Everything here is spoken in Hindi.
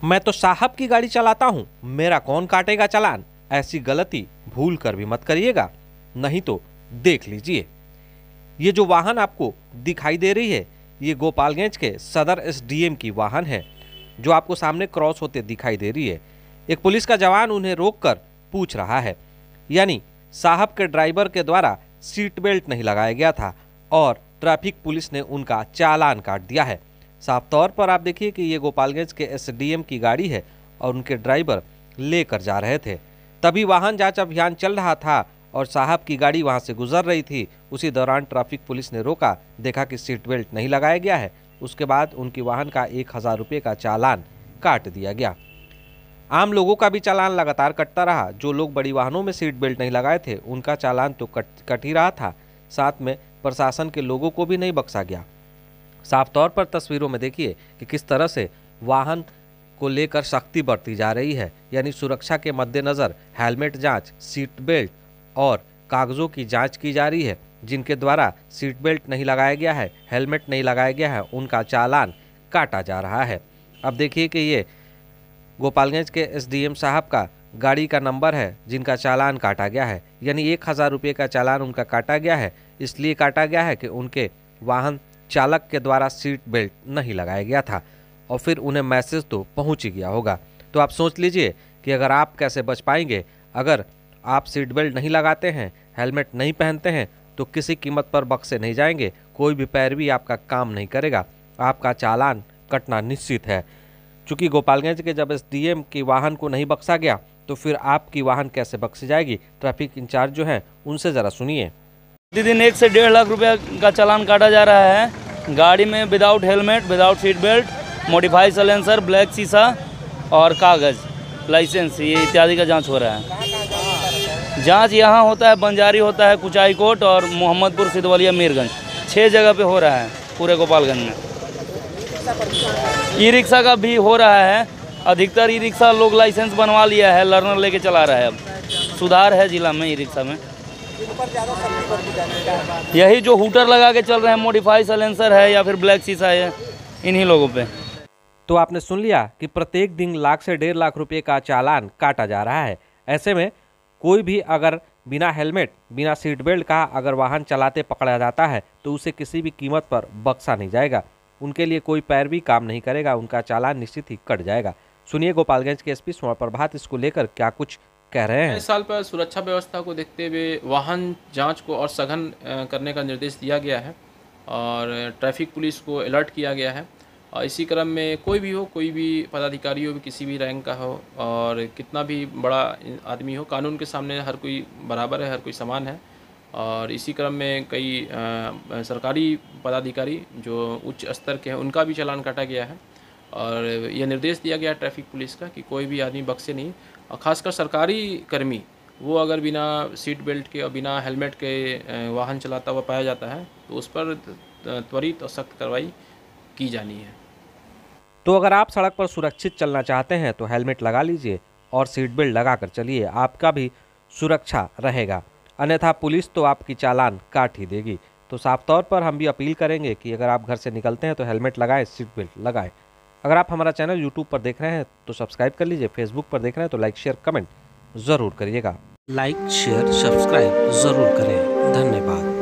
मैं तो साहब की गाड़ी चलाता हूँ, मेरा कौन काटेगा चालान। ऐसी गलती भूल कर भी मत करिएगा, नहीं तो देख लीजिए। ये जो वाहन आपको दिखाई दे रही है, ये गोपालगंज के सदर एसडीएम की वाहन है, जो आपको सामने क्रॉस होते दिखाई दे रही है। एक पुलिस का जवान उन्हें रोककर पूछ रहा है, यानी साहब के ड्राइवर के द्वारा सीट बेल्ट नहीं लगाया गया था और ट्रैफिक पुलिस ने उनका चालान काट दिया है। साफ तौर पर आप देखिए कि ये गोपालगंज के एसडीएम की गाड़ी है और उनके ड्राइवर लेकर जा रहे थे। तभी वाहन जांच अभियान चल रहा था और साहब की गाड़ी वहां से गुजर रही थी। उसी दौरान ट्रैफिक पुलिस ने रोका, देखा कि सीट बेल्ट नहीं लगाया गया है। उसके बाद उनकी वाहन का 1000 रुपये का चालान काट दिया गया। आम लोगों का भी चालान लगातार कटता रहा। जो लोग बड़ी वाहनों में सीट बेल्ट नहीं लगाए थे, उनका चालान तो कट ही रहा था, साथ में प्रशासन के लोगों को भी नहीं बख्शा गया। साफ तौर पर तस्वीरों में देखिए कि किस तरह से वाहन को लेकर सख्ती बरती जा रही है, यानी सुरक्षा के मद्देनज़र हेलमेट जांच, सीट बेल्ट और कागज़ों की जांच की जा रही है। जिनके द्वारा सीट बेल्ट नहीं लगाया गया है, हेलमेट नहीं लगाया गया है, उनका चालान काटा जा रहा है। अब देखिए कि ये गोपालगंज के एसडीएम साहब का गाड़ी का नंबर है जिनका चालान काटा गया है, यानी 1000 रुपये का चालान उनका काटा गया है। इसलिए काटा गया है कि उनके वाहन चालक के द्वारा सीट बेल्ट नहीं लगाया गया था और फिर उन्हें मैसेज तो पहुंच ही गया होगा। तो आप सोच लीजिए कि अगर आप कैसे बच पाएंगे। अगर आप सीट बेल्ट नहीं लगाते हैं, हेलमेट नहीं पहनते हैं, तो किसी कीमत पर बख्शे नहीं जाएंगे। कोई भी पैरवी आपका काम नहीं करेगा, आपका चालान कटना निश्चित है। चूँकि गोपालगंज के जब एसडीएम की वाहन को नहीं बख्शा गया, तो फिर आपकी वाहन कैसे बख्शी जाएगी। ट्रैफिक इंचार्ज जो हैं उनसे ज़रा सुनिए। प्रतिदिन 1 से 1.5 लाख रुपये का चालान काटा जा रहा है। गाड़ी में without helmet, without seat belt, modified silencer, black शीशा और कागज़, लाइसेंस, ये इत्यादि का जांच हो रहा है। जांच यहाँ होता है, बंजारी होता है, कुचाई कोट और मोहम्मदपुर, सिद्धवलिया, मीरगंज, 6 जगह पे हो रहा है पूरे गोपालगंज में। ई रिक्शा का भी हो रहा है। अधिकतर ई रिक्शा लोग लाइसेंस बनवा लिया है, लर्नर लेके चला रहा है। अब सुधार है जिला में ई रिक्शा में। यही जो हूटर लगा के चल रहे हैं, मॉडिफाइड साइलेंसर है या फिर ब्लैक शीशा है, इन्हीं लोगों पे। तो आपने सुन लिया कि प्रत्येक दिन 1 से 1.5 लाख रुपए का चालान काटा जा रहा है। ऐसे में कोई भी अगर बिना हेलमेट, बिना सीट बेल्ट का अगर वाहन चलाते पकड़ा जाता है, तो उसे किसी भी कीमत पर बख्शा नहीं जाएगा। उनके लिए कोई पैरवी काम नहीं करेगा, उनका चालान निश्चित ही कट जाएगा। सुनिए गोपालगंज के एसपी स्वर्ण प्रभात इसको लेकर क्या कुछ कह रहे हैं। इस साल पर सुरक्षा व्यवस्था को देखते हुए वाहन जांच को और सघन करने का निर्देश दिया गया है और ट्रैफिक पुलिस को अलर्ट किया गया है। और इसी क्रम में कोई भी हो, कोई भी पदाधिकारी हो, किसी भी रैंक का हो और कितना भी बड़ा आदमी हो, कानून के सामने हर कोई बराबर है, हर कोई समान है। और इसी क्रम में कई सरकारी पदाधिकारी जो उच्च स्तर के हैं, उनका भी चालान काटा गया है और यह निर्देश दिया गया है ट्रैफिक पुलिस का कि कोई भी आदमी बख्शे नहीं। और ख़ासकर सरकारी कर्मी, वो अगर बिना सीट बेल्ट के और बिना हेलमेट के वाहन चलाता हुआ पाया जाता है, तो उस पर त्वरित और सख्त कार्रवाई की जानी है। तो अगर आप सड़क पर सुरक्षित चलना चाहते हैं तो हेलमेट लगा लीजिए और सीट बेल्ट लगा कर चलिए, आपका भी सुरक्षा रहेगा। अन्यथा पुलिस तो आपकी चालान काट ही देगी। तो साफ तौर पर हम भी अपील करेंगे कि अगर आप घर से निकलते हैं तो हेलमेट लगाएं, सीट बेल्ट लगाएं। अगर आप हमारा चैनल यूट्यूब पर देख रहे हैं तो सब्सक्राइब कर लीजिए, फेसबुक पर देख रहे हैं तो लाइक, शेयर, कमेंट ज़रूर करिएगा। लाइक, शेयर, सब्सक्राइब ज़रूर करें। धन्यवाद।